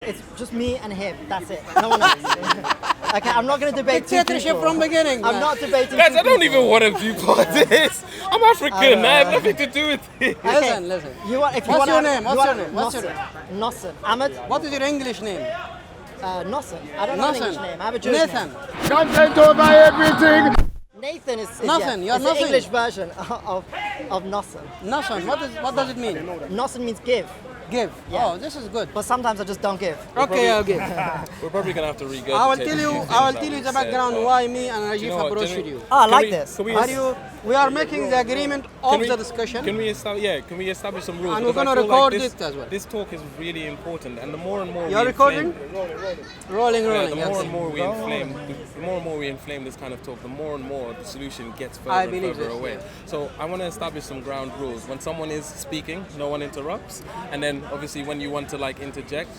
It's just me and him. That's it. No one else. Okay, I'm not going to debate dictatorship from beginning. I'm not debating. Guys, I don't even want to be part of this. I'm African. I have nothing to do with it. Okay. Listen. What's your name? What's your name? Noson. Ahmed? What is your English name? Noson. I don't have an English name. I have a Jewish Nathan. name. Content over everything. Nathan is Noson. You're it's Noson. the English version of Noson. Noson. What does it mean? Noson means give. Give. Yeah. Oh, this is good. But sometimes I just don't give. Okay, I'll give. We're probably gonna have to regurgitate. I will tell you the background why me and Rajiv approached you. Oh, I like this. We are making the agreement of the discussion. Can we establish some rules? And we're Because gonna I feel record like it as well. This talk is really important, and the more and more You're recording? Rolling. the more okay. and more we inflame, the more and more we inflame this kind of talk, the more and more the solution gets further I and believe further this, away. yeah. So I want to establish some ground rules. When someone is speaking, no one interrupts, and then obviously when you want to like interject,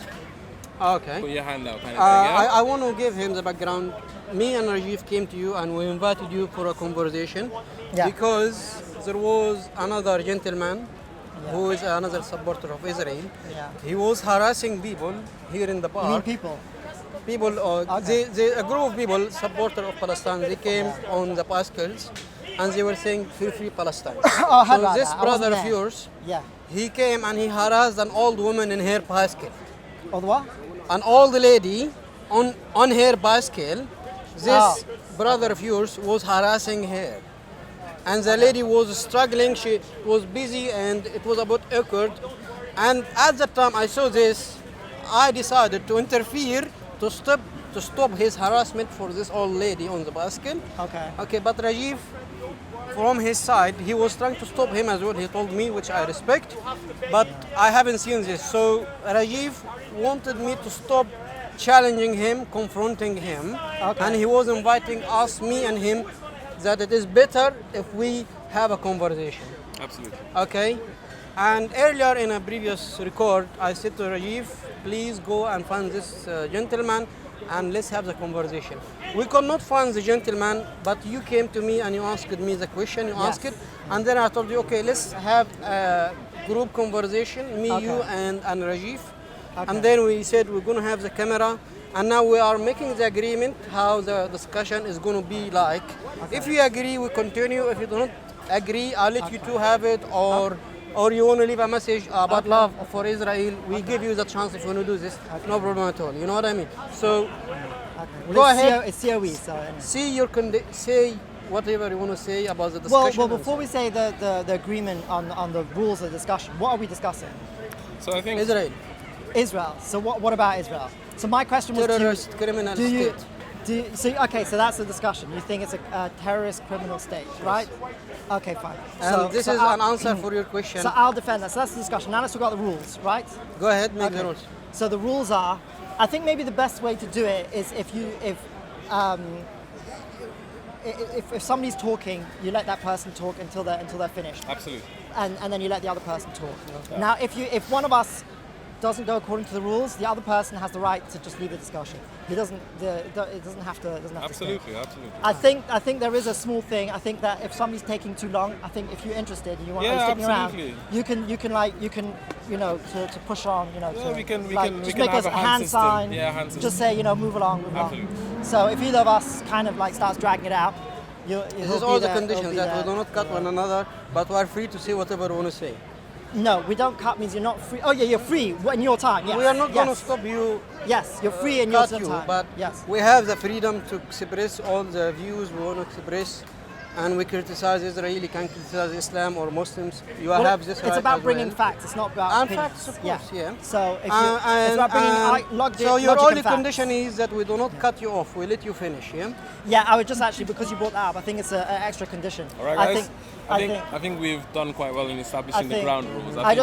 Okay. put your hand out, kind of thing. Yeah? I want to give him the background. Me and Rajiv came to you and we invited you for a conversation because there was another gentleman who is another supporter of Israel. Yeah. He was harassing people here in the You mean park. people? People, a group of people, supporter of Palestine, they came on the bicycles and they were saying free Palestine. Oh, I heard so about this that. I wasn't brother of there. yours, Yeah. he came and he harassed an old woman in her bicycle. Or the what? An old lady on her bicycle, this brother of yours was harassing her. And the lady was struggling, she was busy and it was a bit awkward. And at the time I saw this, I decided to interfere to stop his harassment for this old lady on the bicycle. Okay, but Rajiv, from his side, he was trying to stop him as well. He told me, which I respect, but I haven't seen this. So Rajiv wanted me to stop challenging him, confronting him, and he was inviting us, me and him, that it is better if we have a conversation. Absolutely. Okay? And earlier in a previous record, I said to Rajiv, please go and find this gentleman and let's have the conversation. We could not find the gentleman, but you came to me and you asked me the question, you asked it, and then I told you, okay, let's have a group conversation, me, you, and Rajiv. And then we said we're going to have the camera, and now we are making the agreement how the discussion is going to be like. If you agree, we continue. If you don't agree, I'll let you two have it, or you want to leave a message about love for Israel, we give you the chance if you want to do this. No problem at all. You know what I mean? So go ahead. It's COE, so... Say whatever you want to say about the discussion. Well, before we say the agreement on the rules of the discussion, what are we discussing? So I think Israel. So what about Israel? So my question was Terrorist criminal state. So that's the discussion. You think it's a terrorist criminal state, right? Okay, fine. And this is an answer for your question. So I'll defend that. So that's the discussion. Now let's talk about the rules, right? Go ahead, make the rules. So the rules are, I think maybe the best way to do it is if somebody's talking, you let that person talk until they're finished. absolutely. And then you let the other person talk. Now, if one of us doesn't go according to the rules, the other person has the right to just leave the discussion. It doesn't have to. Absolutely. I think there is a small thing. I think that if somebody's taking too long, I think if you're interested and you want to stick around, you can to push on. We can make have us a hand system. sign. Yeah, hand system. Just say move along. So if either of us kind of starts dragging it out, this is all the conditions that we do not cut one another, but we are free to say whatever we want to say. No, we don't cut means you're not free. Oh yeah, you're free in your time. Yes. We are not going to stop you. Yes, you're free in your time. But yes, we have the freedom to express all the views we want to express, and we criticize Israel, can criticize Islam or Muslims. You have this right. It's about as bringing well. facts. It's not about opinions. Facts, of course, yeah. So if it's about bringing logic. So your logic only and facts. condition is that we do not cut you off. We let you finish. Yeah. Yeah, I would just actually, because you brought that up, I think it's an extra condition. All right, guys. I think we've done quite well in establishing the ground rules. I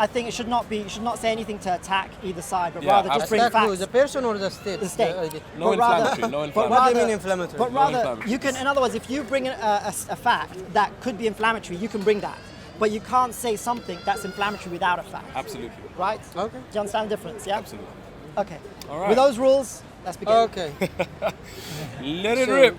think it should not be. You should not say anything to attack either side, but rather just bring facts. The person or the state? The state. No inflammatory. What do you mean inflammatory? But rather, you can. In other words, if you bring a fact that could be inflammatory, you can bring that. But you can't say something that's inflammatory without a fact. Absolutely. Right? Okay. Do you understand the difference? Yeah. Absolutely. Okay. All right. With those rules, Let's begin. Okay. Let it So, rip.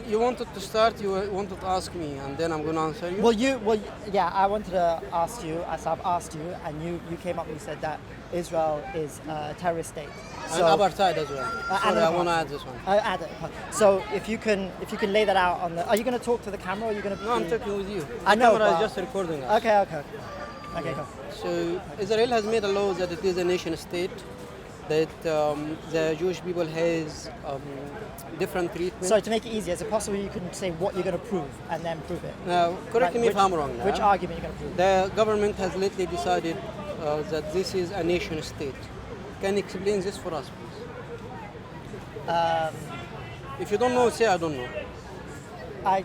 you wanted to start. You wanted to ask me, and then I'm gonna answer you. Yeah, I wanted to ask you, as I've asked you, and you came up and you said that Israel is a terrorist state. And apartheid as well. Sorry, I want to add this one. Add it. So if you can lay that out on the. Are you going to talk to the camera? Or are you going to? No, I'm talking with you. I know, The camera but- is just recording us. Okay. Go. So Israel has made a law that it is a nation state, that the Jewish people has different treatment. Sorry, to make it easier, is it possible you can say what you're going to prove and then prove it? Now, correct Like, me if I'm wrong. Which argument you're going to prove? The government has lately decided that this is a nation state. Can you explain this for us, please? If you don't know, say I don't know.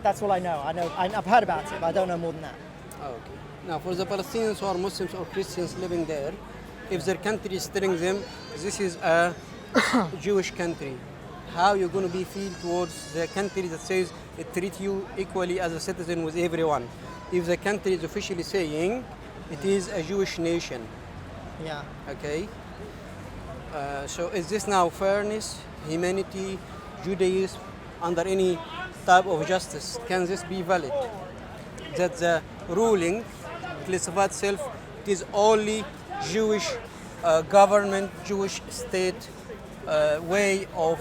That's all I know. I've heard about it, but I don't know more than that. Okay. Now, for the Palestinians who are Muslims or Christians living there, if their country is telling them this is a Jewish country, how you going to be feel towards the country that says it treats you equally as a citizen with everyone? If the country is officially saying it is a Jewish nation, Yeah. okay? So is this now fairness, humanity, Judaism, under any type of justice? Can this be valid? That the ruling classified itself it is only Jewish government, Jewish state way of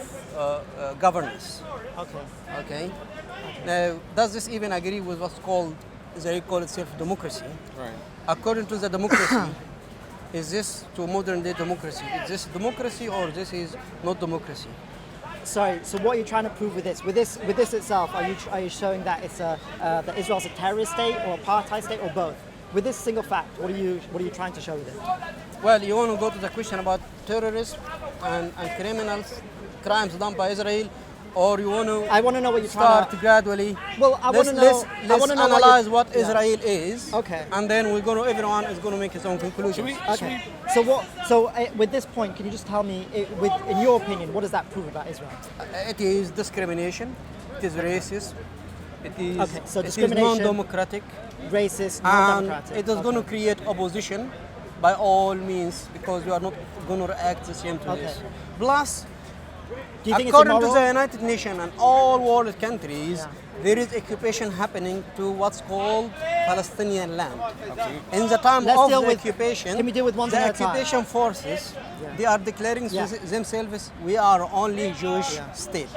governance. Okay. Okay. Now, does this even agree with what's called, they call itself democracy? Right. According to the democracy, is this to modern day democracy? Is this democracy or this is not democracy? Sorry. So what are you trying to prove with this? With this itself, are you showing that it's that Israel's a terrorist state or apartheid state or both? With this single fact, what are you trying to show with it? Well, you want to go to the question about terrorism and criminals, crimes done by Israel, or you want to I want to know what you're start trying to. gradually? Well, I want to know. Let's I want to know analyze what yeah. Israel is. Okay. And then everyone is going to make his own conclusions. Okay. So with this point, can you just tell me, in your opinion, what does that prove about Israel? It is discrimination. It is racist. It is, Okay, so it is discrimination, non-democratic. Racist, And non-democratic. it is going to create opposition by all means because you are not going to react the same to Okay. this. Plus, Do you think it's according to immoral? the United Nations and all world countries, Yeah. there is occupation happening to what's called Palestinian land. In the time Let's of deal the with- occupation, can we deal with one the thing at a time? occupation forces, they are declaring Yeah. themselves, we are only Jewish Yeah. state.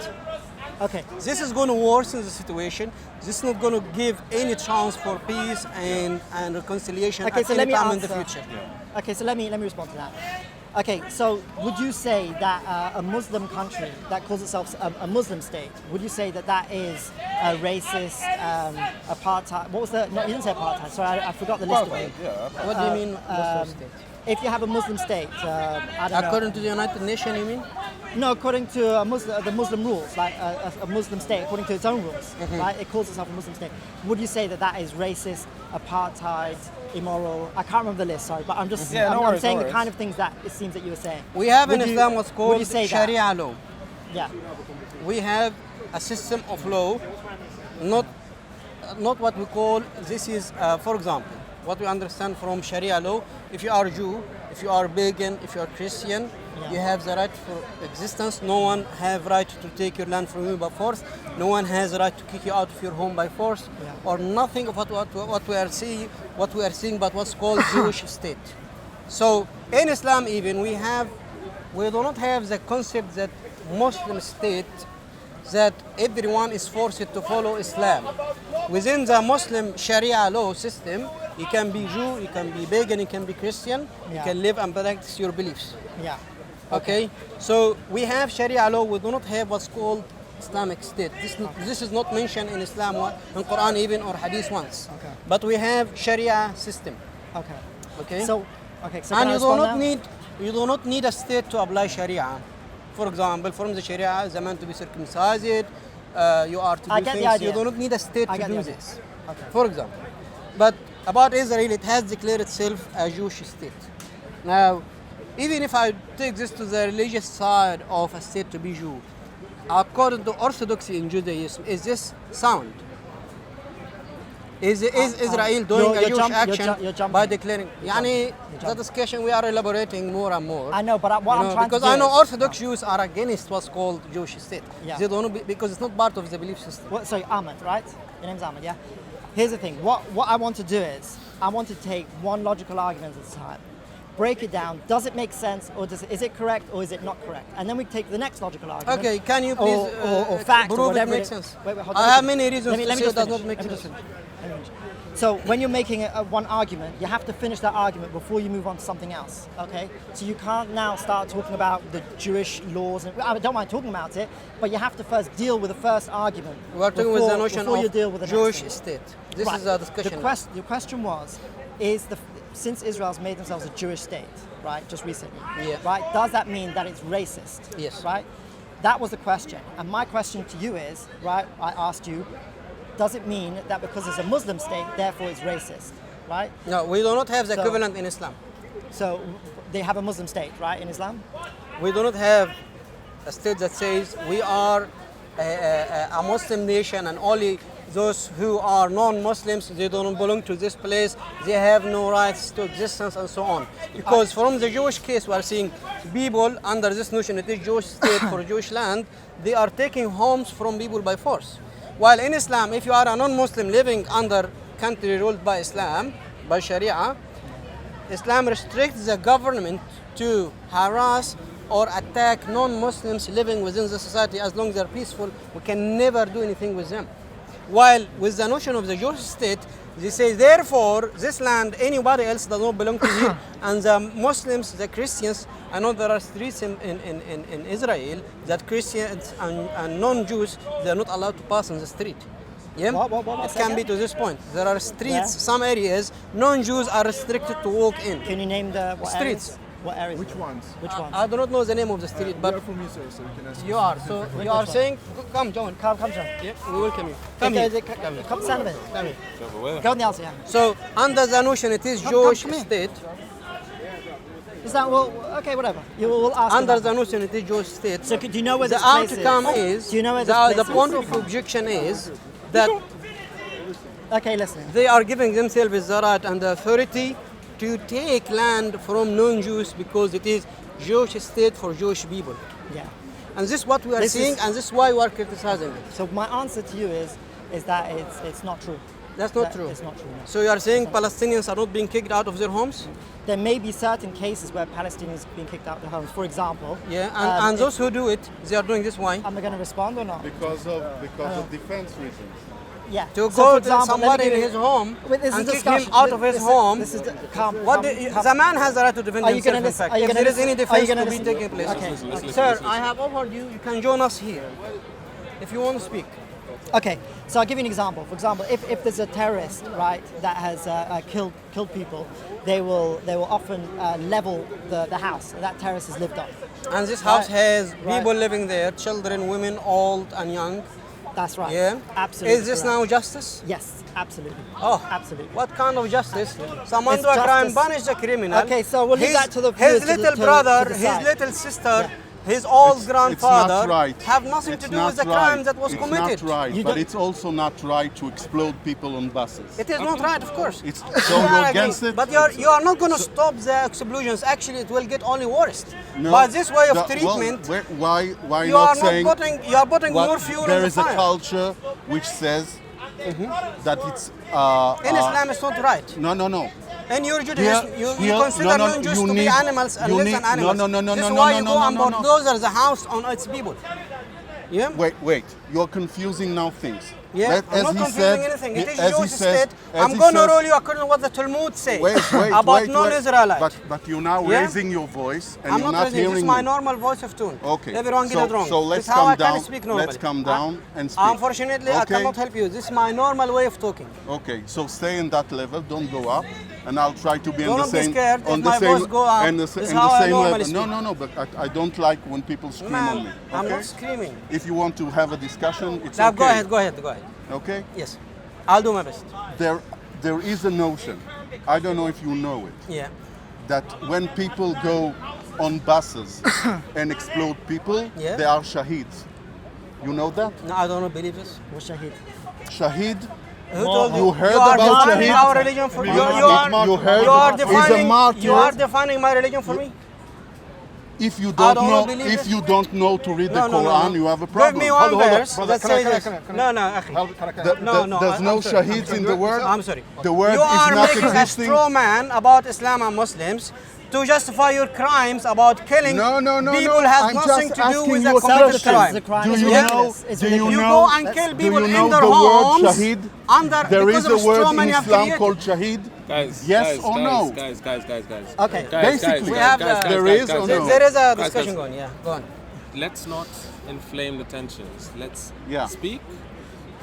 Okay. This is going to worsen the situation. This is not going to give any chance for peace and reconciliation Okay, at so any let me time in the answer. future. Okay, so let me respond to that. Okay, so would you say that a Muslim country that calls itself a Muslim state, would you say that that is a racist, apartheid? What was the? No, you didn't say apartheid. Sorry, I forgot the list of them. What do you mean Muslim state? If you have a Muslim state, I don't know. According to the United Nations, you mean? No, according to the Muslim rules, like a Muslim state, according to its own rules, right? It calls itself a Muslim state. Would you say that that is racist, apartheid, immoral? I can't remember the list, sorry, but I'm just Yeah, no I'm worries, saying no the worries. kind of things that it seems that you were saying. We have in Would you- Islam what's would called you say that? Sharia law. Yeah. We have a system of law, not what we call, this is, for example, what we understand from Sharia law, if you are Jew, if you are pagan, if you are Christian, you have the right for existence. No one have right to take your land from you by force. No one has the right to kick you out of your home by force, or nothing of what we are seeing, but what's called Jewish state. So in Islam, even we do not have the concept that Muslim state that everyone is forced to follow Islam. Within the Muslim Sharia law system, you can be Jew, you can be pagan, you can be Christian, you can live and practice your beliefs. Yeah. Okay? So we have Sharia law, we do not have what's called Islamic state. This is not mentioned in Islam, in Quran even, or Hadith once. Okay. But we have Sharia system. Okay. Okay? So And can I you respond now? do not need a state to apply Sharia. For example, from the Sharia, the man to be circumcised, you are to I do get the things. idea. You do not need a state I to get the do idea. this. Okay. For example. But about Israel, it has declared itself a Jewish state. Now, even if I take this to the religious side of a state to be Jew, according to orthodoxy in Judaism, is this sound? Is Israel doing a huge action jumping. by declaring? Yani, the jumping. discussion we are elaborating more and more. I know, but what You I'm know, trying because to do I know is- Orthodox Jews are against what's called Jewish state. Yeah. They don't know because it's not part of the belief system. What, sorry, Ahmed, right? Your name's Ahmed, yeah? Here's the thing. What I want to do is, I want to take one logical argument at a time, break it down. Does it make sense, or is it correct, or is it not correct? And then we take the next logical argument. Okay, can you please or fact, or prove it whatever makes it- sense? Wait, hold on, I let have me- many reasons let me to say just it does finish. not make Let me just sense. finish. Let me finish. So when you're making one argument, you have to finish that argument before you move on to something else, okay? So you can't now start talking about the Jewish laws, and I don't mind talking about it, but you have to first deal with the first argument. We are talking with the notion before you deal of with the Jewish next thing. state. This Right. is a discussion. The question was, since Israel's made themselves a Jewish state, right, just recently, Yeah. right, does that mean that it's racist? Yes. Right? That was the question. And my question to you is, right, I asked you, does it mean that because it's a Muslim state, therefore it's racist, right? No, we do not have the So- equivalent in Islam. So they have a Muslim state, right, in Islam? We do not have a state that says we are a Muslim nation and only those who are non-Muslims, they don't belong to this place, they have no rights to existence and so on. Because from the Jewish case we are seeing people under this notion, it is Jewish state for Jewish land, they are taking homes from people by force. While in Islam, if you are a non-Muslim living under country ruled by Islam, by Sharia, Islam restricts the government to harass or attack non-Muslims living within the society as long as they're peaceful. We can never do anything with them. While with the notion of the Jewish state, they say, therefore, this land, anybody else does not belong to here. And the Muslims, the Christians, I know there are streets in Israel that Christians and non-Jews, they're not allowed to pass on the street. Yeah? What? It Say can again? be to this point. There are streets, Where? some areas, non-Jews are restricted to walk in. Can you name the what Streets. areas? What areas? Which ones? Which ones? I do not know the name of the street, We but are from Israel, so we can ask. you are. So you are saying, come, John. Come, John. Yeah, we welcome you. Come here. Come stand a minute. Come here. Go on the outside, yeah. So under the notion, it is Come Jewish here. state. Is that, well, okay, whatever. We'll ask Under about the that. notion, it is Jewish state. So do you know where The this place outcome is? is, Do you know where this the place point is? of objection is that Okay, listen. they are giving themselves the right and the authority to take land from non-Jews because it is Jewish state for Jewish people. Yeah. And this is what we are This seeing, is- and this is why we are criticizing it. So my answer to you is that it's not true. That's not That true. It's not true. No. So you are saying Palestinians are not being kicked out of their homes? There may be certain cases where Palestinians being kicked out of their homes. For example, Yeah, and if- those who do it, they are doing this why? am I going to respond or not? Because of defense reasons. Yeah. To So, go for to example, let me somebody give in you- his home Wait, this is and kick him discussion. out of his This is- home. This is calm. What calm. the man has the right to defend Are you himself. gonna In listen- fact, are you if gonna there is listen- any are you defense gonna to be listen? taking place. Okay. Sir, I have offered you. You can join us here if you want to speak. Okay, so I'll give you an example. For example, if there's a terrorist, right, that has killed people, they will often level the house that terrorist has lived on. And this house Right. has Right. people living there, children, women, old and young. That's right. Yeah. Absolutely. Is this correct. now justice? Yes, absolutely. Oh, Absolutely. What kind of justice? Someone It's do a crime, justice. punish the criminal. Okay, so we'll leave his, that to the his viewers to little to brother, to his decide. little sister, his old grandfather It's not right. have nothing It's to do not with the right. crime that was it's committed. not right, You but don't- it's also not right to explode people on buses. It is not right, of course. It's We so are you're agree. against it. But you are not going to stop the explosions. Actually, it will get only worse. No, By this way of well, treatment, why you not are saying you are putting what- more fuel there on the is a fire. culture which says that it's In Islam, it's not right. no. In your Judaism, you here- consider no, no, non-Jews you to be need- animals and you less need- than animals. no, no, no, This no, is no, why no, you no, go no, and no, no. bulldozer the house on its people. Yeah? Wait, you're confusing now things. Yeah, I'm not confusing anything. It is Jewish state. I'm going to rule you according to what the Talmud says about non-Israelites. But you're now Yeah? raising your voice and I'm you're not not raising. This is hearing my me. normal voice of tone. Okay. Everyone get it wrong. So This let's is how come I can down. speak normally. Let's come down and speak. Unfortunately, I Okay? cannot help you. This is my normal way of talking. Okay, so stay in that level. Don't go up, and I'll try to be on Don't the be same scared if on the my same voice go up. and the, This is and how the I same normally level. No, speak. no, but I don't like when people scream on me. Man, I'm okay? not screaming. If you want to have a discussion, it's Now, okay. go ahead. Okay. Yes, I'll do my best. There is a notion. I don't know if you know it. Yeah. That when people go on buses and explode people, Yeah. they are shaheeds. You know that? No, I don't believe this. What's Shahid? Shaheed Who told you? You heard you are about defining Shahid? our religion for You- you. you heard You are he's a defining. martyr. You are defining my religion for me. If you I don't don't know, believe if it. you don't know to read the No, no, no, Quran, no. you have a problem. Give me one Hold on, verse brother. that Can I- says can I- this. can I- can I- No, no, akhi. No, There's no I'm sorry. shaheeds in the word. I'm sorry. The word You is are not making existing. a straw man about Islam and Muslims to justify your crimes about killing No, no, no, people no. has I'm nothing just to do asking with you a a committed question. crime. The crime Do is you ridiculous. know? It's Do you ridiculous. You know? go and kill do people you in know their the homes word shaheed? under There because is of a word straw man in you have Islam created. called shaheed. Guys, Yes guys, or guys, no? Guys. Okay. Basically, We have there is or no? There is a Guys, discussion guys. going. Yeah, go on. Let's not inflame the tensions. Let's Yeah. speak,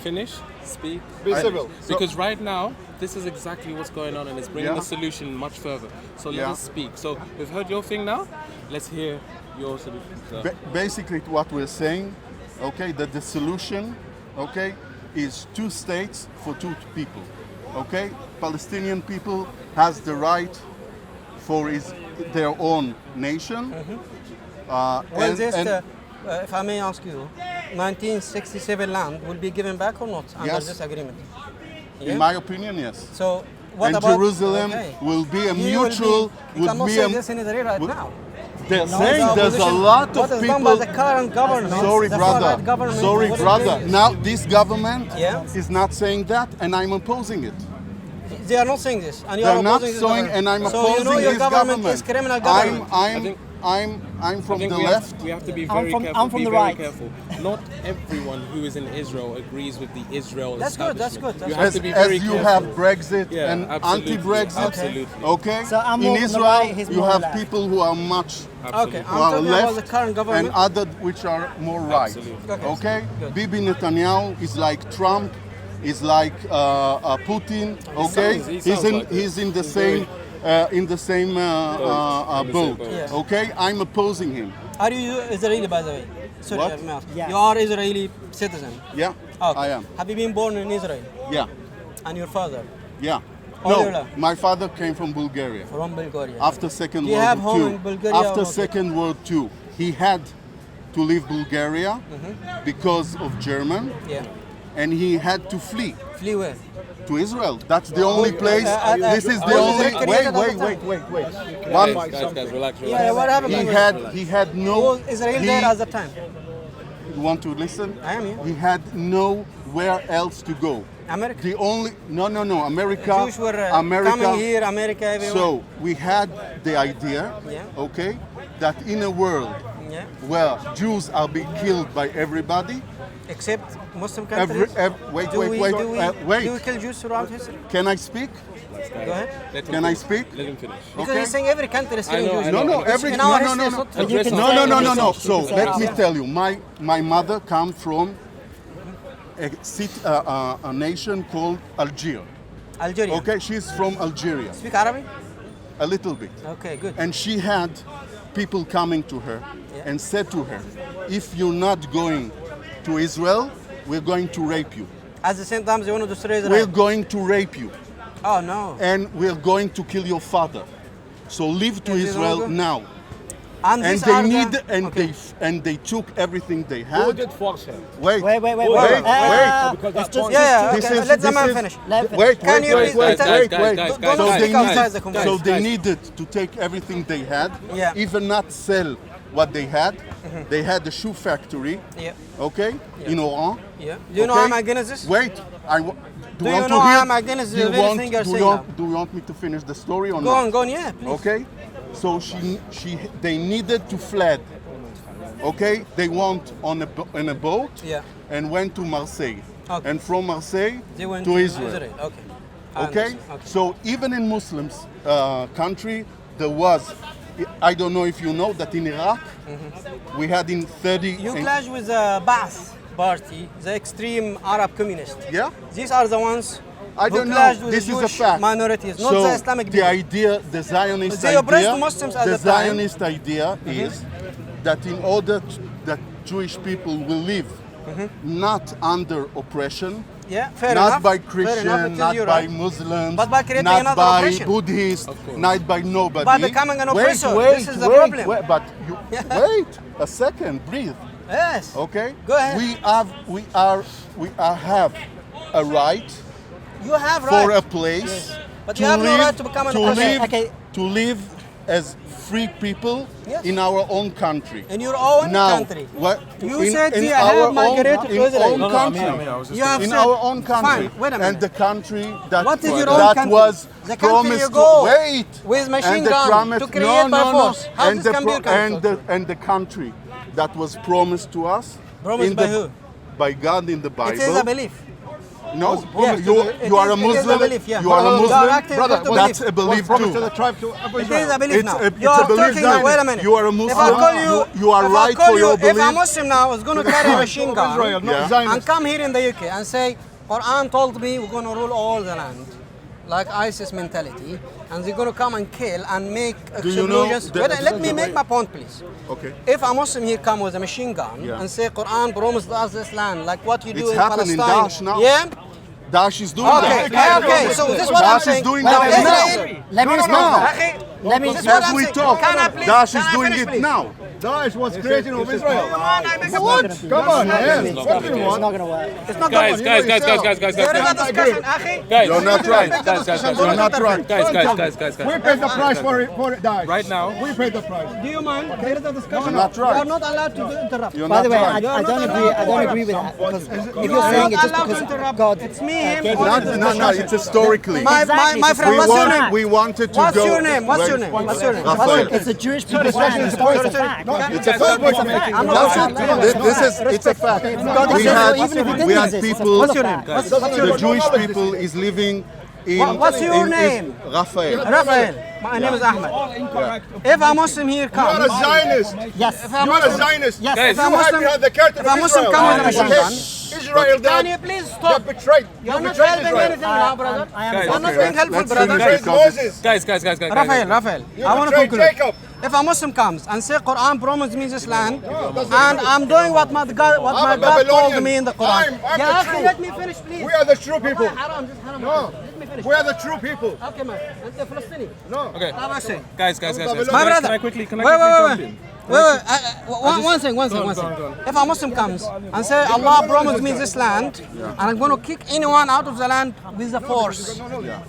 finish, speak. Be finish. civil. Because right now, this is exactly what's going on and it's bringing Yeah. the solution much further. So let Yeah. us speak. So we've heard your thing now. Let's hear your solution. So, Basically, what we're saying, okay, that the solution, okay, is two states for two people, okay. Palestinian people has the right for their own nation. Well, and- just and- if I may ask you, 1967 land will be given back or not under Yes. this agreement? in my opinion, yes. So what And about Jerusalem okay. will be a He will mutual. Be, you cannot be say a, this in Israel right will- now. They're No, saying the there's a opposition- lot what of is done by people. the current government. Sorry, the brother. far-right government, Sorry, what it brother. is. Now this government Yeah. is not saying that, and I'm opposing it. They are not saying this, and you They're are not opposing this saying, government. and I'm so opposing you know your his government is criminal government. I'm from I think the we left. Have, we have to be I'm very from- careful. I'm from be the very right. careful. Not everyone who is in Israel agrees with the Israel That's good, that's establishment. good, that's You good. have As, to be as very you careful. have Brexit Yeah, and absolutely, anti-Brexit, absolutely. okay? So I'm in more on the Israel, right, he's you more have left. people who are much Absolutely. Okay, who I'm are talking left about the current government. and other which are more right. Absolutely. Okay, Okay? good. Bibi Netanyahu is like Trump, is like Putin. Okay? he sounds like he's in the He's same very- in the same in the same boat. boat. Yeah. Okay? I'm opposing him. Are you Israeli, by the way? Sorry, What? I have asked. Yes. You are Israeli citizen. Yeah, Okay. I am. Have you been born in Israel? Yeah, And your father yeah. All your No, life? my father came from Bulgaria. from Bulgaria? After Second Do you World have War home II. in Bulgaria or After not? Second World II, he had to leave Bulgaria because of German, Yeah. and he had to flee Flee where? to Israel. That's the only place. This is the was only. it created Wait, at the wait, time? wait, wait, wait. Guys, One. guys, relax. Yeah, what happened? He had no. Was Israel he- there at the time? You want to listen? I am, yeah. He had nowhere else to go. America? The only. No, America. Jews were America. coming here, America, everywhere. So we had the idea, Yeah. okay, that in a world Yeah. where Jews are being killed by everybody, Except Muslim countries. wait, do wait, we, wait, do we, wait. Do we kill Jews throughout history? Can I speak? Go ahead. Let him Can I finish. speak? Let him finish. Because Okay. he's saying every country is killing I know, Jews. I know. No, It's every in our no, history, no, it's no, not- you can no, say no, no, it no, no. yourself. So You can say let it me yourself. tell you, my mother comes from a nation called Algeria. Algeria. Okay, she's from Algeria, Speak Arabic? a little bit. Okay, good. And she had people coming to her Yeah. and said to her, if you're not going to Israel, we're going to rape you. At the same time, they want to destroy Israel. We're going to rape you. Oh, no. And we're going to kill your father. So leave to Yes, you Israel don't go. now. And And these they are the- need okay. and they took everything they Who had. did force him? Wait, Wait. wait. Because It's that just, point- Yeah, yeah, This okay. is- Let the this man is- finish. Wait, Can you wait, please wait, tell- wait, guys, wait. guys, Don't guys, So guys, they speak guys, outside the needed, conversation. so they needed to take everything they had, Yeah. even not sell what they had. They had a shoe factory, Yeah. okay, in Oran. Yeah. Do you know okay? I'm against this? Wait, Do want you to know hear? I'm against do you the very want, thing you're do saying you now? want, do you want me to finish the story or Go not? on, go on, yeah, please. Okay, so they needed to fled. Okay, they went on in a boat Yeah. and went to Marseille, Okay. and from Marseille They went to Israel. Okay. I Okay? understand. Okay. So even in Muslims country, there was, I don't know if you know that in Iraq, we had in 30. You clash with the Ba'ath party, the extreme Arab communists. Yeah? These are the ones I who don't clashed know. with This the is a Jewish fact. minorities, not so the Islamic the people. idea, the Zionist They oppressed idea, Muslims at the the time. Zionist idea is that in order that Jewish people will live not under oppression, Yeah, fair not enough. by Fair Christian, enough, it is not your by right. Muslims, But by creating not another by oppression. Buddhists, course. not by nobody. By becoming an oppressor. Wait, This is the wait, problem. wait, but you Yeah. wait a second, breathe. Yes. Okay. Go ahead. We have a right You have for right. a place But you have no right to become an to live as free people Yes. in our own country. in your own Now, country. what You said you our have migrated to in Israel. own No, country, I was just You have in said, our own country, Fine, wait a and minute. the country that What is your own that country? was The country promised you go to wait with machine and the gun promise, to create by force. How and this the can be your country? and the country that was promised to us Promised in by the, who? by God in the Bible. It is a belief. No, Yeah. you are a It is a Muslim. belief, yeah. You are a You are Muslim. acting Brother, according to that's belief. a belief promised to too. the tribe to It is a belief now. It's You are a belief talking that now. Wait a minute. you are a If I Muslim. call you, You are if right I call for you, your if a belief. Muslim now is going to carry a machine Israel, gun not Yeah. Zionists. and come here in the UK and say, Quran told me we're going to rule all the land, like ISIS mentality, and they're going to come and kill and make Do you know explosions. that- Wait, let me make my point, please. Okay. If a Muslim here come with a machine gun Yeah. and say Quran promised us this land, like what you do It's in happening Palestine, in Daesh now. yeah. Daesh is doing Okay, that. okay. So this is what I'm Daesh is saying. doing Now, that now. Israel, Let me respond to that. Let me This is what As I'm we saying. talk, Can I please- Daesh can is I doing finish, it please? now. Daesh was creating of Israel. Come on, I make a point. Come on, man. not What do you It's want? not going to work. It's not Guys, done. guys, guys, guys, guys, guys, There is a guys, discussion, Akhi. guys, You're not right. guys, You're not right. guys. We paid the price for Daesh. Right now- We paid the price. Do you mind? There is a discussion. You're not right. You are not allowed to interrupt. You're By the not way, right. I don't agree. I don't agree with that because if you're are saying not it just allowed to because interrupt. God, It's me, him, gave all you- this No, it's historically. My friend, we, what's your name? we wanted to What's go. your name? What's your Wait. name? What's your name? Rafael. It's a Jewish people's land. It's a fact. It's a fact. I'm not That's allowed it. It's a fact. God We says had, even if it didn't we had exist, it's a people, fact. What's your name? the Jewish people is living in. What's your name? Rafael. Raphael. My name is Ahmed. If a Muslim here You are a comes, Zionist. Yes. if a You are a Muslim, Zionist. Yes. Guys, if a Muslim, You had the curtain if a of Muslim Israel. comes with a machine gun, Israel can you that please stop? betrayed. You're not betrayed helping Israel. anything now, brother. I am Guys, You're not okay, being helpful, let's brother. finish Betrayed Moses. guys. Raphael, You I want to betrayed conclude. Jacob. If a Muslim comes and say Quran promised me this land, and I'm doing what my God I'm a told Babylonian. me in the Quran. I'm Yeah, the Akhi, true. let me finish, please. We are the true people. Haram, just haram. No. Let me finish. We are the true people. Okay, man. أنت فلسطيني. No. Okay, طب أحسن. guys. My brother. Can I quickly Wait, jump in? One thing. Go on. If a Muslim comes and say Allah promised me this land, and I'm going to kick anyone out of the land with the force,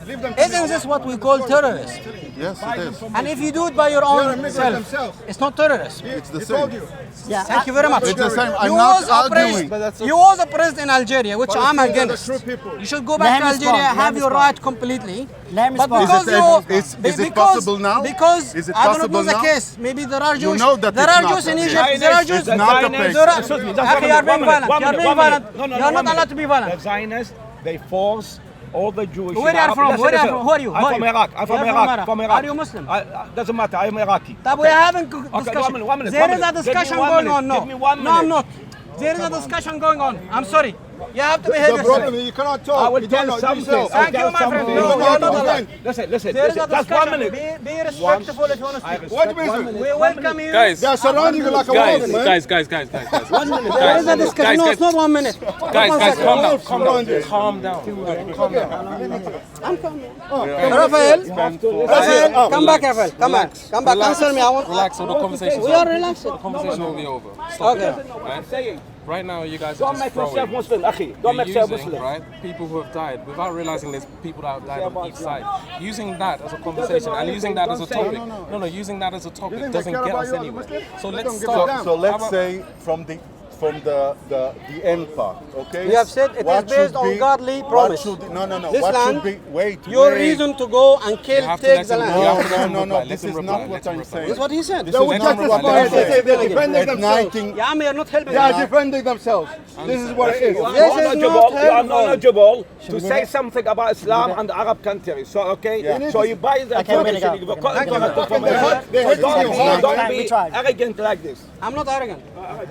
Leave them. isn't this what we call terrorist? Yes, it is. And if you do it by your own themselves. self, it's not terrorism. It's the He told same. you. Yeah. Thank you very much. It's the same. I'm You not was arguing. oppressed. You was oppressed in Algeria, which I'm Palestinians are the against. true people. You should go back to Let him Algeria, respond, let have him your respond. right completely. Let him But respond. because Is it possible now? Because Is it I don't know possible the now? case. Maybe there are Jews. know that there it's are not. Jews in The Egypt. There are Jews. It's not the place. There are- Excuse me, just Akhi, one you are minute, being one violent. minute, You are one being minute. violent. No, You are not allowed to be violent. The Zionists, they force all the Jewish. Where are you from? Listen, Where are you listen. from? Who are you? I'm Who are from you? Iraq. I'm from You're Iraq. From Iraq. Are you Muslim? Doesn't matter. I'm Iraqi. But we're having Okay, discussion. one minute, There one is a minute. Give me discussion one going minute. on. No, Give me one no, I'm minute. not. There is a discussion going on. I'm sorry. You have to behave The problem yourself. is you cannot I talk. will You don't tell know something. yourself. Thank you, my friend. No, you're not allowed. Listen. There is a Just one discussion. minute. Be respectful if you want to speak. What means We welcome you. Guys, they are surrounding you like a wall, man. guys. There is a discussion. No, it's not 1 minute. Guys, calm down. Raphael, come back, Raphael. Come back. Answer me. I want. Relax, so the conversation. We are relaxed. The conversation will be over. Stop Okay. it. Right now, you guys Don't are just make yourself throwing. Muslim, Akhi. You're Don't make yourself using, Muslim. right, people who have died without realizing there's people that have died on each side. Using that as a conversation and using that as a topic. No, using that as a topic think they doesn't care get about us you, anywhere. Muslim? So They let's don't give a stop. damn. So let's How about- say from the end part, okay? You have said it is What based should on be- godly what promise. should- No. This What land, should be? Wait. Your wait. reason to go and kill, You have to take let the him- land. you have to let him No. reply. This Let is him not reply. what Let him I'm reply. saying. That's what he said. They would just Let him reply. reply. They're defending At themselves. 19 Yeah, you're not helping They are me. defending themselves. This is what it is. You are This is knowledgeable. not You are helpful. knowledgeable to say something about Islam and the Arab countries. So okay, Yeah. so you buy the Okay, we're gonna information. go. You We're gonna give a go. correct They information. hate you hard. Don't We be tried. arrogant like this. I'm not arrogant.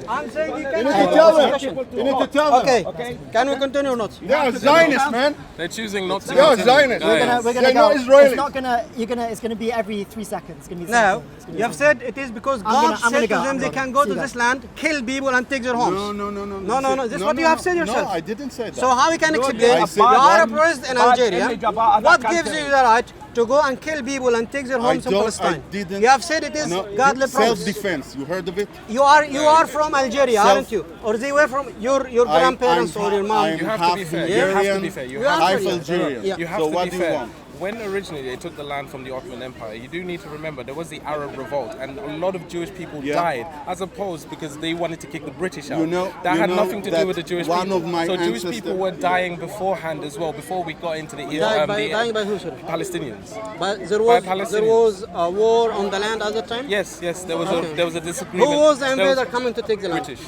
I'm saying you You can need have to tell a them. discussion. You need to tell them. Okay. Can we continue or not? They are Zionists, man. They're choosing not to. They are continue. Zionists. We're Guys, gonna They're go. not Israelis. It's not gonna. It's gonna be every 3 seconds. It's gonna be the No, same thing. It's gonna be you have the said it is because I'm God gonna said to go. them I'm they gonna can go see to that. this land, kill people and take their homes. No. This is what you have said yourself. No, I didn't say that. So how we can explain? I You said are one- oppressed in bad Algeria. image about other What gives countries. you the right to go and kill people and take their homes in Palestine. didn't. You have said it is godly promise. Self-defense. You heard of it? You are from Algeria, aren't you? Or they were from your grandparents or your mom? You have to be fair. You have to be fair. You have are to half be Algerian. Yeah. You have So to what be do you fair. want? When originally they took the land from the Ottoman Empire, you do need to remember there was the Arab revolt, and a lot of Jewish people died, as opposed because they wanted to kick the British out. That had nothing to do with the Jewish one people. of my So Jewish ancestors- people were dying beforehand as well, before we got into the Dying by who, sorry? Palestinians. But there Palestinians. was a war on the land at the time? Yes, there was Okay. there was a disagreement. Who was the There invader coming to take the land? British.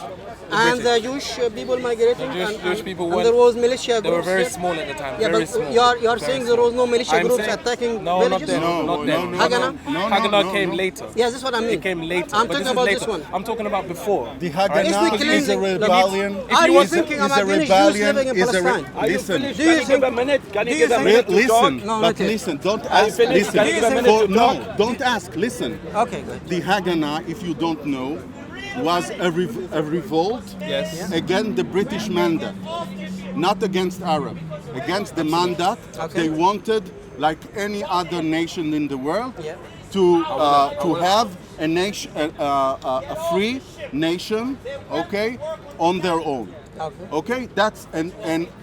And the Jewish people migrating? Jewish people and weren't- there was militia groups They were very here? small at the time. Yeah, very but small. you are saying there was no militia I'm groups saying- attacking no, villages? not then. Haganah? Haganah came later. Yeah, that's what I mean. It came later. I'm but talking this is about later. this one. I'm talking about before. The Ethnic Haganah is a cleansing. rebellion. Are you is a- thinking is about a Jewish rebellion? living in is a re- Palestine? Are you Listen. finished? Do Can you you give a think- minute? Can do you you give a think- minute to Listen, talk? No, but not yet. listen, don't Are you ask. finished? Listen, Can you give a minute to no, talk? don't ask. Listen. Okay, good. The Haganah, if you don't know, was a revolt Yes. against the British mandate, not against Arab, against the mandate. Okay. They wanted, like any other nation in the world, Yeah. to have a nation, a free nation, okay, on their own. Okay, that's and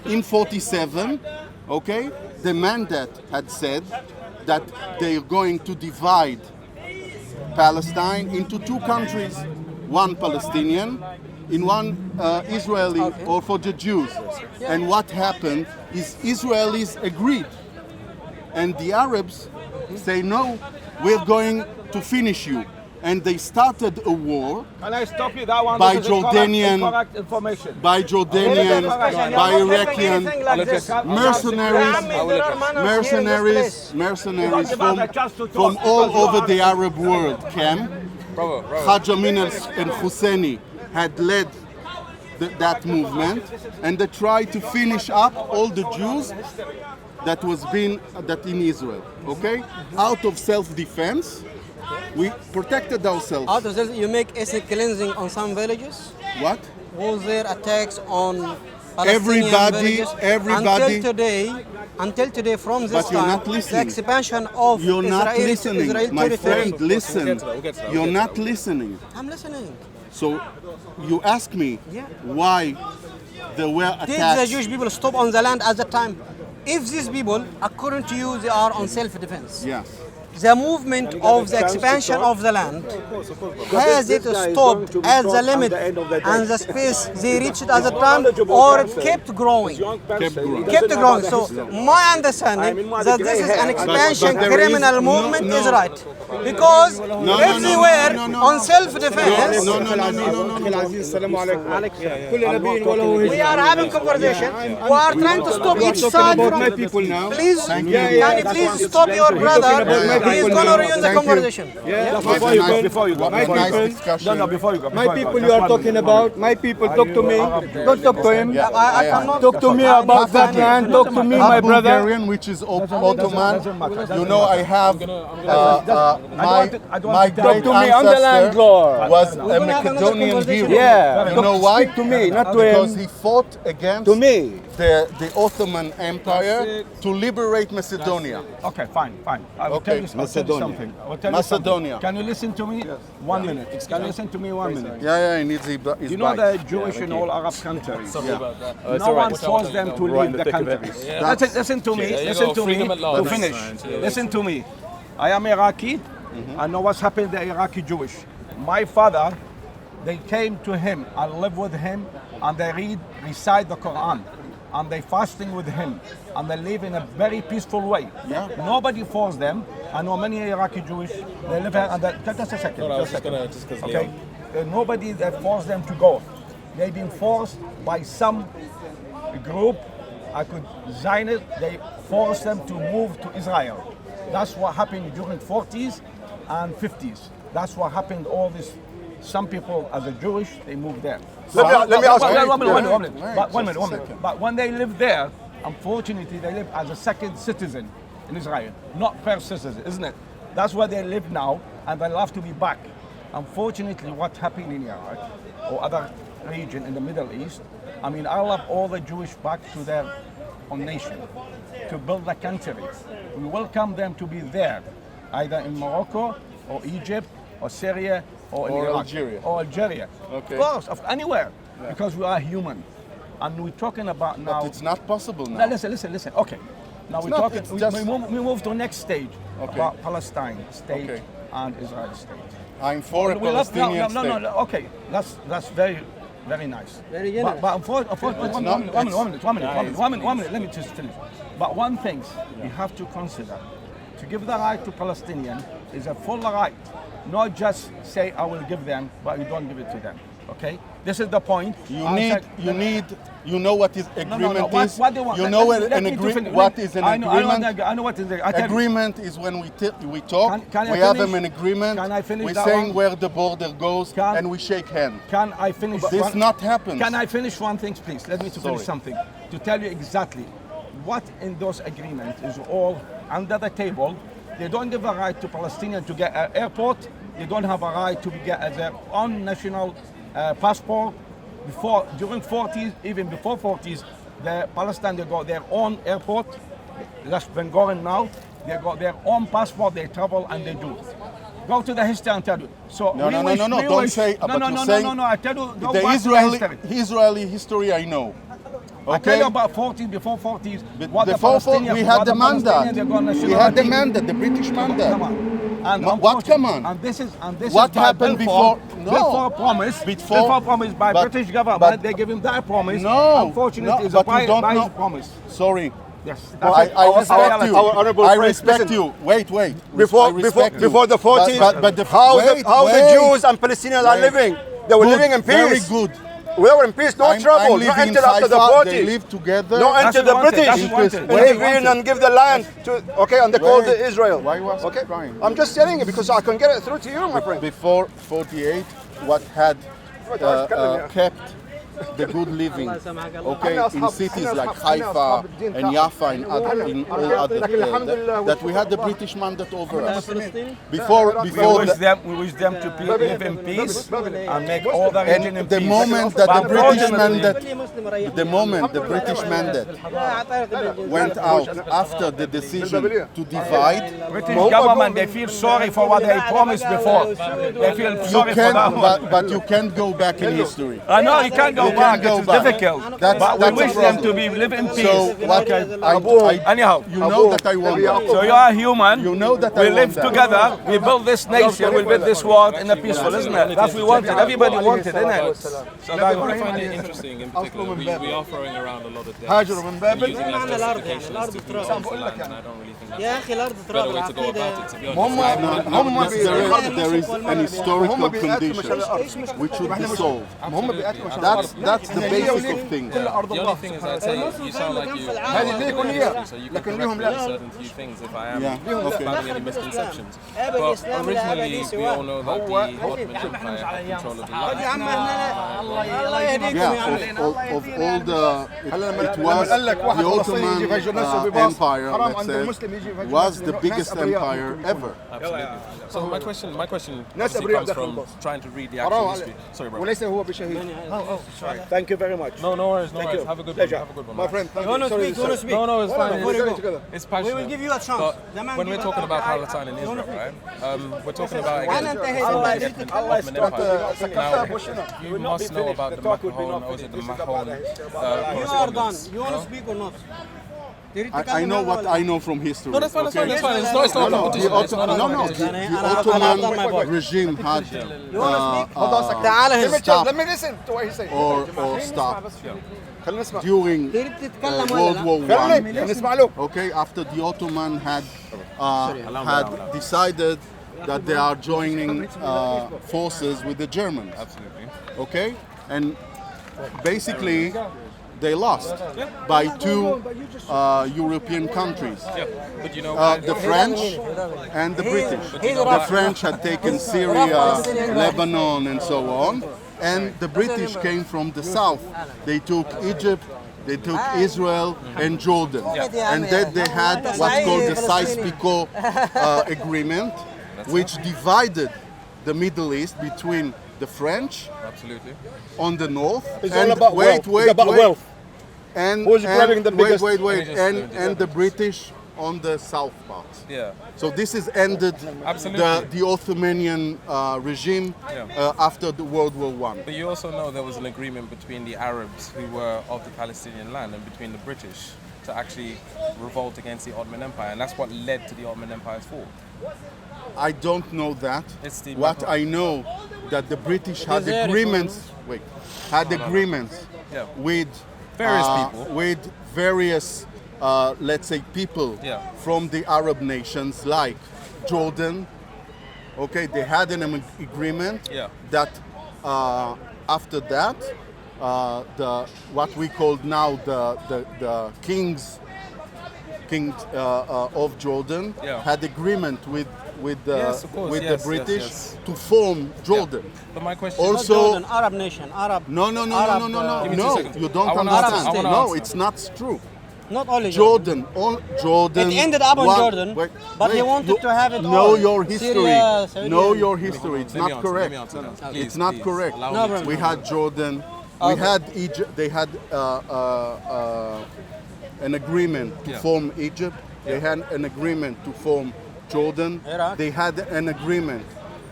in 47, okay, the mandate had said that they're going to divide Palestine into two countries, one Palestinian, in one Israeli, or for the Jews. And what happened is Israelis agreed, and the Arabs say no, we're going to finish you. And they started a war Can I stop you? That one by this is incorrect information. by Jordanian, by Iraqian mercenaries from all over the Arab world came. Haj Amin and Husseini had led that movement, and they tried to finish up all the Jews that in Israel. Okay, out of self-defense, we protected ourselves. Out of this, you make ethnic cleansing on some villages? What? Was there attacks on Palestinian villages? Everybody. Until today, from this But you're time, not the listening. expansion of You're not listening, Israel my territory. friend. Listen, We'll get to that. you're not listening. I'm listening. So you ask me Yeah. why there were Did the attacks. Jewish people stop on the land at the time? If these people, according to you, they are on self-defense, Yes. the movement of the expansion of the land, has it stopped at the limit and the space they reached at the time, or it kept growing? Kept growing. Kept growing. So my understanding that this is an expansion But there criminal is- movement no. is right. Because if they were on self-defense, No. we are having conversation. We are trying to stop each side from... people now. Please, Thank you. can you please stop your brother? He is going to ruin the Thank you. conversation. Before you go. What a nice discussion. No, before you go. My people you are talking about, my people talk to me. Don't talk to him. I cannot Talk to me about that land. Talk to me, my Half brother. Bulgarian, which is Ottoman. You know, I have my great to me, I'm the ancestor landlord. was a gonna have another Macedonian conversation. hero. Yeah. You know why? Speak to me, not to Because him. he fought against To me. the Ottoman Empire to liberate Macedonia. Okay, fine. I will tell you something. I will tell you Macedonia. something. Can you listen to me? 1 minute. Can you listen to me 1 minute? Yeah, he needs his You know bike. the Jewish in all Arab countries. Sorry about that. No one forced them to leave the countries. Listen to me. There you Listen go, to me. freedom at last. To finish. Listen to me. I am Iraqi. I know what's happened to the Iraqi Jewish. My father, they came to him and live with him, and they recite the Quran, and they fasting with him, and they live in a very peaceful way. Yeah. Nobody forced them. I know many Iraqi Jewish. They live here, and just a second. No, I was just a just gonna- second. just 'cause Okay. Nobody that forced them to go. They've been forced by some group. I could sign it. They forced them to move to Israel. That's what happened during 40s and 50s. That's what happened. All this. Some people, as a Jewish, they moved there. Let me ask you. One minute. But when they live there, unfortunately, they live as a second citizen in Israel, not first citizen, isn't it? That's where they live now, and they love to be back. Unfortunately, what happened in Iraq or other region in the Middle East, I mean, I love all the Jewish back to their on nation, to build a country. We welcome them to be there, either in Morocco or Egypt or Syria or in Iraq, Algeria. Or Algeria. Okay. Of course, of anywhere, because we are human. And we're talking about now. But it's not possible now. Now listen. Okay. Now we're not, talking. it's We just- move to the next stage Okay. about Palestine state Okay. and Israel state. I'm for a We love- Palestinian state. no. Okay, that's very nice. Very But generous. unfortunately, one not- minute. Let me just finish. But one thing you have to consider: to give the right to Palestinian is a full right, not just say I will give them, but you don't give it to them. Okay, this is the point. You know what is agreement is. What they want. You know Let an me to agreement. finish. What is an I know agreement? I know what is it. I tell you. Agreement is when we talk. Can I we have finish? an agreement. Can I finish We're that saying one? where the border goes, Can- and we shake hands. Can I finish? This not happens. Can I finish one thing, please? Let me to finish Sorry. something to tell you exactly what in those agreements is all under the table. They don't give a right to Palestinians to get an airport. They don't have a right to get their own national passport. During 40s, even before 40s, the Palestine they got their own airport. That's been going now. They got their own passport. They travel and they do. Go to the history and tell you. So No, we no, no, wish- no, no. we Don't wish- say. No, but no, you're no, saying no, no. I tell you, go the back to the history. Israeli history. I know. I tell Okay. you about 40s, before 40s. But What the before Palestinians, we had what the Palestinians, mandate. they got We nationality. had the mandate, the British mandate. Come on. And What unfortunately- come on? And this is What by happened Balfour, before? No. Before promise. Before promise by but- British government. but- They give him that promise. No, Unfortunately, no, it's a but you don't by know. promise. Sorry. Yes. I respect you. our honorable I friend, respect listen. you. Wait. I Before respect you. before the 40s, But how the wait. Jews and Palestinians are Wait. living. They were Good, living in Very peace. good. We were in peace, no I'm trouble. Not living in until after the Haifa. 40s. They live together. No, That's until what the we wanted, British that's what we wanted. came Wait. in and give the land to, okay, and they called it Israel. Why was okay? he crying? I'm just telling you because I can get it through to you, my friend. Before 48, what had kept the good living, okay, in cities like Haifa and Jaffa and in all other that we had the British mandate over us. Before We wish them to live in peace and make all the region in and the peace. moment that the But British unfortunately- mandate went out after the decision to divide, British government, they feel sorry for what they promised before. They feel you sorry for can, that. but you can't go back in history. I know you can't go You back. can't go It's back. difficult. That's But we a wish them problem. to be live in peace. So what Anyhow, you know that I want that. so you are human. You know that we I live want that. together. We build this nation. We build this world in a peaceful, isn't it? That's what we wanted. Everybody wanted, isn't it? So that What I find it interesting in particular, we are throwing around a lot of deaths. هاجروا من بابل. Using as justifications to be against the land, and I don't really think that's يا أخي الأرض a تراب better way to go العقيدة. about it, to be honest. No, there is an historical condition which should be solved. That's the basic of things. The only thing is, I'd say you sound like you. So you can correct me on certain few things if I am Yeah, okay. spouting any misconceptions. But originally, we all know that the Ottoman Empire had control of the land. Yeah, of all the, it was the Ottoman Empire, let's say, was the biggest empire ever. Absolutely. So my question obviously comes from trying to read the actual history. Sorry, bro. وليس هو بشهيد. Thank you very much. No worries, no worries. Have a good one. Have a good one. My friend, thank You want to Sorry, speak? You want to speak? No, it's fine. Before you go. It's passionate. We will give you a chance. But The man when give we're a- talking about Palestine and Israel, right? We're talking about وأنا again انتهيت. the Ottoman Empire. Now, you must know about the Mahon, or is it the Mahon You are done. correspondence? You want to speak or not? I know what I know from history. No, that's fine, that's fine, okay? that's fine. It's not a competition. It's not a competition. The Ottoman regime had تعال هنا. stopped Let me listen to what he said. or stopped خلينا نسمع. during تريد تتكلم World ولا War لا؟ One. خلينا نسمع له. Okay, after the Ottoman had decided that they are joining forces with the Germans. Absolutely. Okay, and basically they lost by two European countries. Yeah, but you know, The French and the British. The French had taken Syria, Lebanon, and so on, and the British came from the south. They took Egypt, they took Israel and Jordan, and then they had what's called the Sykes-Picot Agreement, which divided the Middle East between the French absolutely. on the north It's and all about wealth. It's about wealth. And Who's grabbing the biggest? Wait, Just- and the British on the south part. Yeah. So this is ended Absolutely. the Ottomanian regime after the World War One. But you also know there was an agreement between the Arabs who were of the Palestinian land and between the British to actually revolt against the Ottoman Empire, and that's what led to the Ottoman Empire's fall. I don't know that. It's the What I know that the British had Is there agreements. Wait, had agreements Yeah. with Various people. with various, let's say, people Yeah. from the Arab nations, like Jordan. Okay, they had an agreement Yeah. that after that, the what we call now the kings of Jordan Yeah. had agreement with Yes, of course, with yes, the yes, British yes. to form Jordan. But my question Also- Jordan, Arab nation, Arab. No, no, no, Arab, no, no, no, Give me 2 no. seconds. You don't I wanna understand. answer. I wanna No, answer. it's not true. Not only Jordan. Jordan. It ended up on one- Jordan, but he wanted to have it Know all. your history. Syria, Saudi Know Arabia. your history. It's Let me not answer, correct. let me answer that. No, Please, it's not please. correct. Allow No, me bro. to- We had Jordan. We Okay. had Egypt. They had an agreement to Yeah. form Egypt. They had an agreement to form Jordan. Iraq. They had an agreement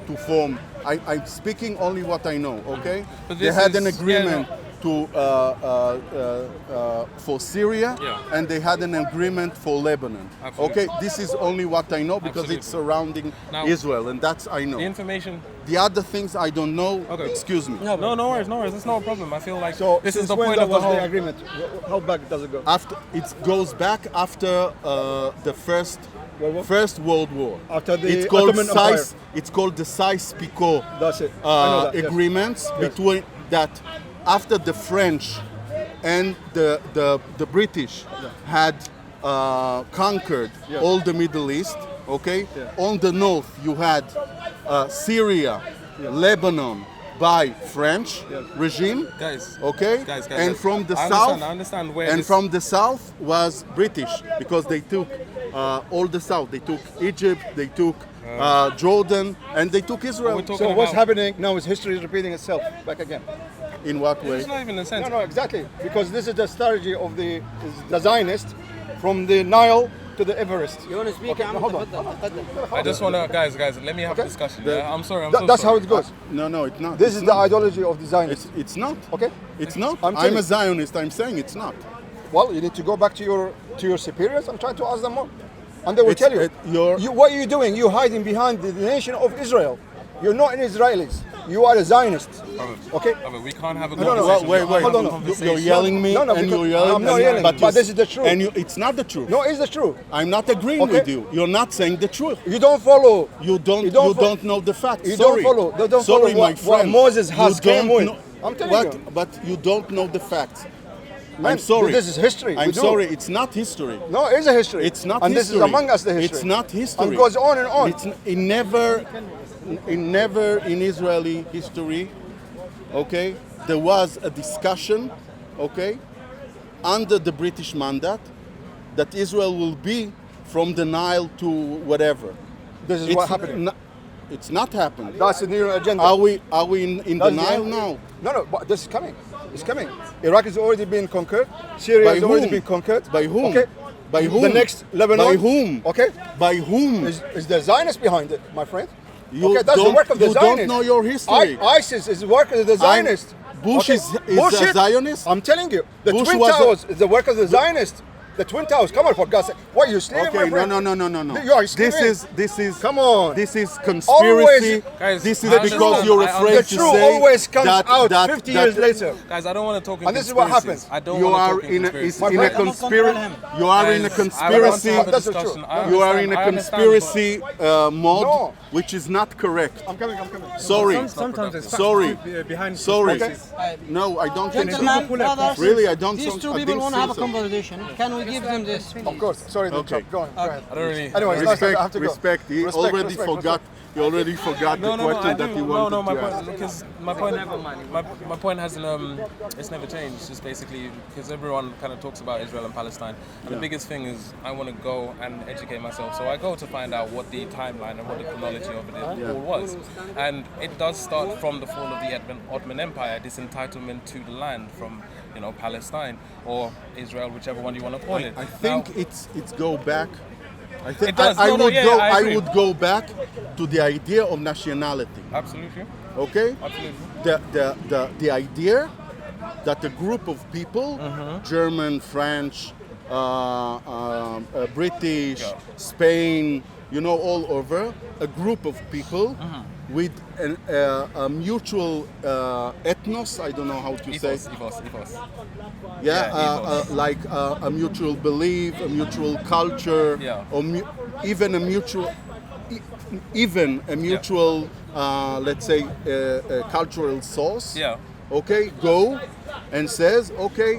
to form. I'm speaking only what I know. Okay. But They this had an is- agreement to for Syria, Yeah. and they had an agreement for Lebanon. Absolutely. Okay. This is only what I know because it's Absolutely. surrounding Now- Israel, and that's I know. The information. The other things I don't know. Okay. Excuse me. No, No, no worries, no worries. That's not a problem. I feel like So this is since the when point that of the was whole. the agreement? How back does it go? After it goes back after the first World War? First World War. After the it's called Ottoman Empire. It's called the Sykes-Picot That's it. I know that, yes. agreements between that after the French and the British had conquered Yeah. all the Middle East. Okay, Yeah. on the north you had Syria, Lebanon by French regime. Guys. Okay, Guys, and from the I south, understand where and this- from the south was British because they took all the south. They took Egypt, they took Jordan, and they took Israel. We're talking So what's about- happening now is history is repeating itself back again. In what way? It's not even a sense. No, exactly. Because this is the strategy of the Zionists from the Nile to the Everest. You want to speak? Okay, Ahmed? hold on. تفضل. I just want to, guys, let me have a discussion. Yeah? I'm sorry. I'm so That's sorry. how it goes. No, it's not. This It's is the not. ideology of the Zionists. It's not. Okay? It's not. I'm I'm telling- a Zionist. I'm saying it's not. Well, you need to go back to your superiors and try to ask them more. And they will tell you. You're- What are you doing? You're hiding behind the nation of Israel. You're not an Israelis. You are a Zionist. Okay? I mean, we can't have a no, conversation. Wait, We can't have hold a on. conversation. You're yelling me, No, and because you're yelling. I'm not and- yelling, but you- this is the truth. And it's not the truth. No, it's the truth. I'm not agreeing Okay. with you. You're not saying the truth. You don't follow. You don't. You You don't don't, fo- know the facts. You Sorry. don't follow. They don't Sorry, follow my what friend. Moses has You came don't with. know- I'm telling what? you. But you don't know the facts. Man, I'm sorry. this is history. We I'm do. sorry. It's not history. No, it's a history. It's not and history. this is among us the history. It's not history. And it goes on and on. It never in Israeli history, okay, there was a discussion, okay, under the British mandate that Israel will be from the Nile to whatever. This is It's what happened. not- It's not happened. That's the new agenda. Are we in the That's Nile end. now? No, but this is coming. It's coming. Iraq has already been conquered. Syria By has already whom? been conquered. By whom? Okay. By whom? The next Lebanon. By whom? Okay. By whom? Is the Zionists behind it, my friend? You okay, that's the don't- work of the you don't Zionists. know your history. ISIS is the work of the Zionists. Bush is a Bullshit. Zionist? I'm telling you. The Bush Twin was a- Towers is the work of the Zionists. The Twin Towers. Come on, for God's sake. What, you sleeping, Okay, my friend? no. You are This sleeping. is Come on. This is conspiracy. Guys, this is I because understand. you're I afraid The to truth say always comes that, out that, 50 that years later. Guys, I don't want to talk in And this is what conspiracies. happens. I don't You want to are talk in in a, conspiracies. in a friend, I'm not conspiracy. controlling him. You are in a Guys, I want to conspiracy. have a That's the discussion. truth. I You are in understand, a I understand, conspiracy mode, No. which is not correct. I'm coming. Sorry. Sometimes it's Sorry. behind Sorry. conspiracies. No, I don't think so. Gentlemen, brothers, Really, I don't. these two I people didn't want to say have a so. conversation. Can we give them this? Of course. Sorry to Okay. interrupt. Go on. Go ahead. I don't really. Anyway, it's last time I have Respect. to go. Respect. He Respect, already respect, forgot. You already forgot the question that you wanted my to point, ask. because my point hasn't it's never changed. It's just basically because everyone kind of talks about Israel and Palestine, and the biggest thing is I want to go and educate myself. So I go to find out what the timeline and what the chronology of it all was, and it does start from the fall of the Ottoman Empire, this entitlement to the land from Palestine or Israel, whichever one you want to call it. I think it's go back. I think It does. I No, no, would yeah, go. I I agree. would go back to the idea of nationality. Absolutely, Okay, absolutely. the idea that a group of people, German, French, British, Yeah. Spain, all over, a group of people with a mutual ethnos. I don't know how to say. Ethos. Like a mutual belief, a mutual culture, Yeah. or even a mutual, let's say, cultural source. Yeah. Okay, go and says, okay,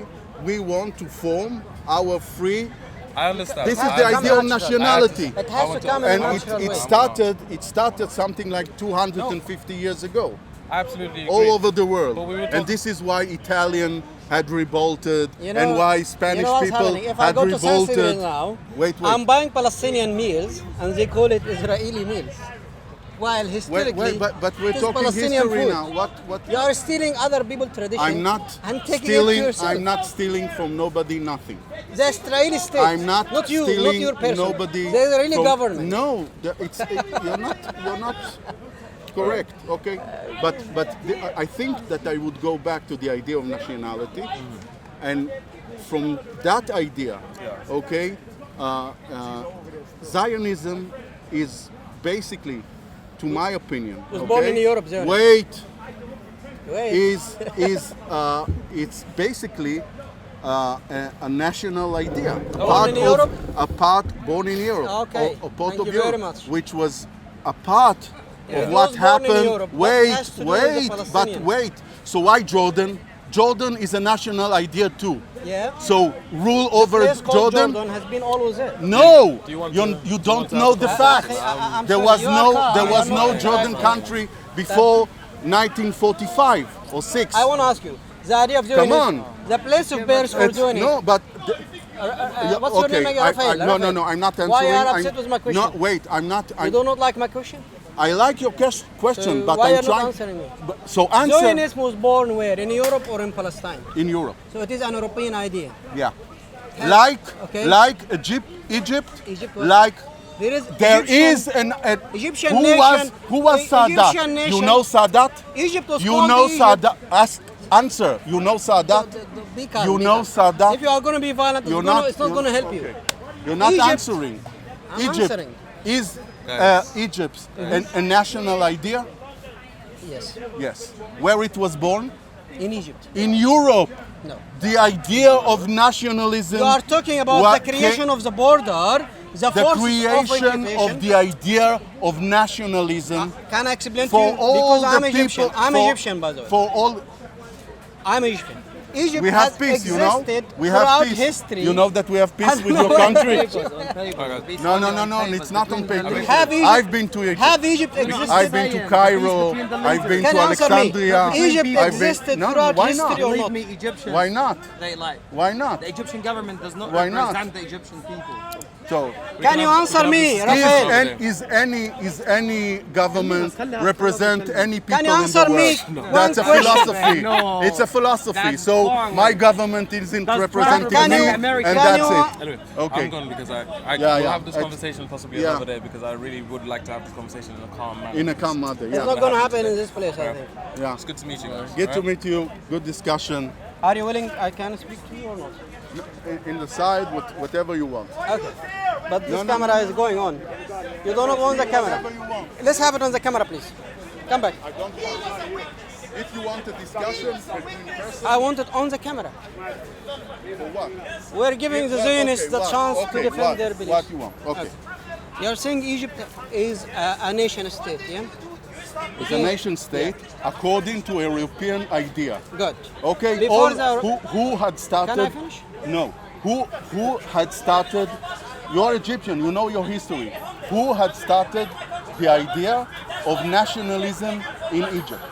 we want to form our free. I understand. This is I the understand. idea of nationality, It has to come in a and natural way. it started something like 250 years ago, I absolutely agree. all over the world, But we were and talking- this is why Italian had revolted, You know- and why you Spanish know what's people happening? If I had go to San revolted. Cyril now, Wait. I'm buying Palestinian meals and they call it Israeli meals. While historically, but we're it is talking Palestinian history food. now. What? You are stealing other people's tradition. I'm not and taking stealing. it to yourself. I'm not stealing from nobody. Nothing. The Israeli state. I'm not you, stealing not your person. nobody. The Israeli from- government. No, you're not correct. Okay, but I think that I would go back to the idea of nationality, and from that idea, okay, Zionism is basically, to my opinion, Was born in Europe, Zionism. Wait. Wait. It's basically a national idea. Born in Europe? Born in Europe. Okay. A part Thank of you very Europe, much. which was a part It of was what born in happened. Europe. What has to do with the But Palestinians? wait. So why Jordan? Jordan is a national idea too. Yeah. So rule over Place called Jordan. has been always there. No, Do you want you, to- you to don't answer know the the question? facts. I'm There sorry, was you are calm. there You was are no not Jordan right. country before 1945 or 6. I want to ask you, the idea of Zionism, on. the place of birth for It's- Zionism. no, but What's your name again, Rafael? no, I'm not answering. Why you are I'm- upset with my question? No, wait, I'm not. You do not like my question? I like your question, but why I'm are you not trying. answering me? So answer Zionism was born where? In Europe or in Palestine? in Europe. So it is an European idea. Yeah, like Okay. Egypt, Egypt was- like There is an Egyptian who nation. who was Sadat? Egyptian nation. You know Sadat? Egypt was You called know Egypt. Sadat? Answer. You know Sadat? Be calm, You be know calm. Sadat? If you are going to be violent, You're it's not going to help you. You're not Egypt- answering. I'm Egypt answering. is Guys. Egypt a national idea? Yes, Yes. Where it was born? in Egypt. In Europe. No. The idea of nationalism. You are talking about what the creation of the border, the the forces creation of of the idea of nationalism Can I explain to for you? all Because the I'm Egyptian. people. I'm for- Egyptian, by the way. For all, I'm Egyptian. Egypt we have has peace. You know, existed we have throughout peace. history. You know that we have peace I with know your country. Okay. No. It's not on paper. Have Egypt- I've been to Egypt. Have Egypt existed? I've been to Cairo. I've been Can to you answer me? Alexandria. Egypt I've been- existed No, throughout why history not? or Believe not? me, Egyptians. Why not? They lie. Why not? The Egyptian government does not Why not? represent the Egyptian people. So, Can you answer me, Is Rafael? is any government represent any people Can you in the answer me world? one That's a question? philosophy. No. It's a philosophy. That's So wrong. my government isn't That's representing Can me, you- and Can that's you- it. Anyway, Okay. I'm gone because I Yeah, will yeah. have this conversation possibly Yeah. another day because I really would like to have this conversation in a calm manner. In a calm manner, It's yeah. not going to happen in this place, I think. Yeah. It's good to meet you guys. Good to alright? meet you. Good discussion. Are you willing? I can speak to you or not? In the side, whatever you want. Okay. But this No. camera is going on. You don't want the camera. Whatever you want. Let's have it on the camera, please. Come back. I don't want. If you want a discussion between person, I want it on the camera. for what? We're giving the What? Zionists Okay, the what? chance to Okay, defend what? their What beliefs. you want? Okay. You're saying Egypt is a nation state, yeah? It's a nation state according to a European idea. Good. Okay. Before all- the- who had started? Can I finish? No. Who had started? You're Egyptian. You know your history. Who had started the idea of nationalism in Egypt?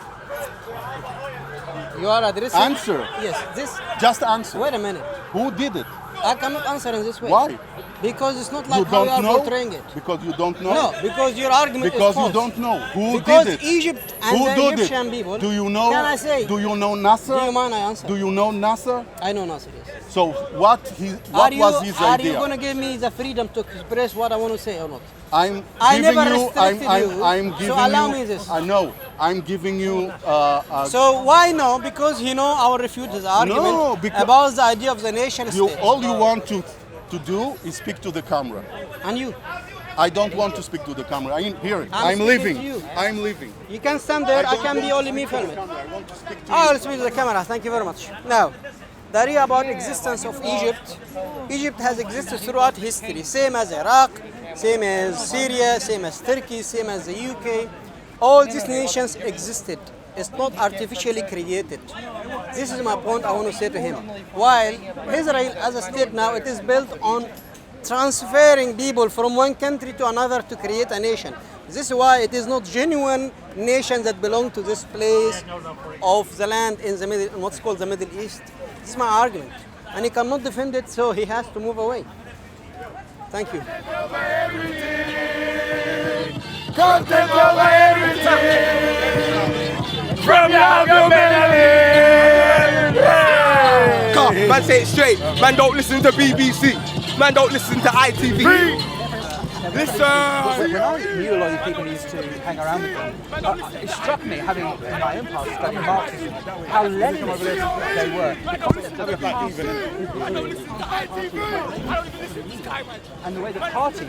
You are addressing. Answer. Yes. This. Just answer. Wait a minute. Who did it? I cannot answer in this way. Why? Because it's not You like how you don't are know? portraying it. Because you don't know? No, because your argument Because is false. you don't know. Who Because did it? Egypt and Who the did Egyptian it? people. Do you know? Can I say? Do you know Nasser? Do you mind I answer? Do you know Nasser? I know Nasser, yes. So what was his Are idea? you going to give me the freedom to express what I want to say or not? I'm I giving never you. restricted you, I'm so giving allow you. me this. I know. I'm giving you. So why no? Because he know I will refute his argument No, because- about the idea of the nation state. all you want to do is speak to the camera. And you. I don't want to speak to the camera. Here, I'm I'm speaking leaving. to you. I'm leaving. You can stand there, I don't can be want only to me speak to the filming. camera. I want to speak to I will you. speak to the camera, thank you very much. Now, the idea about existence of Egypt. Egypt has existed throughout history, same as Iraq, same as Syria, same as Turkey, same as the UK. All these nations existed. It's not artificially created. This is my point I want to say to him. While Israel as a state now, it is built on transferring people from one country to another to create a nation. This is why it is not genuine nations that belong to this place of the land in the middle, in what's called the Middle East. This is my argument. And he cannot defend it, so he has to move away. Thank you. Content over everything. From your government. Man, say it straight. Man, don't listen to BBC. Man, don't listen to ITV. Listen. When I knew a lot of these people used to hang around with them, it struck me, having in my own past studied Marxism, how Leninist they were. And the way the party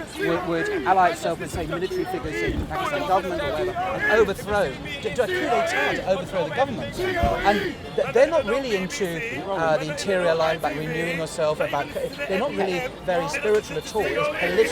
would ally itself with, say, military figures in the Pakistan government or whatever, and overthrow, do a coup d'etat to overthrow the government. And they're not really into the interior line about renewing yourself, they're not really very spiritual at all. It's political.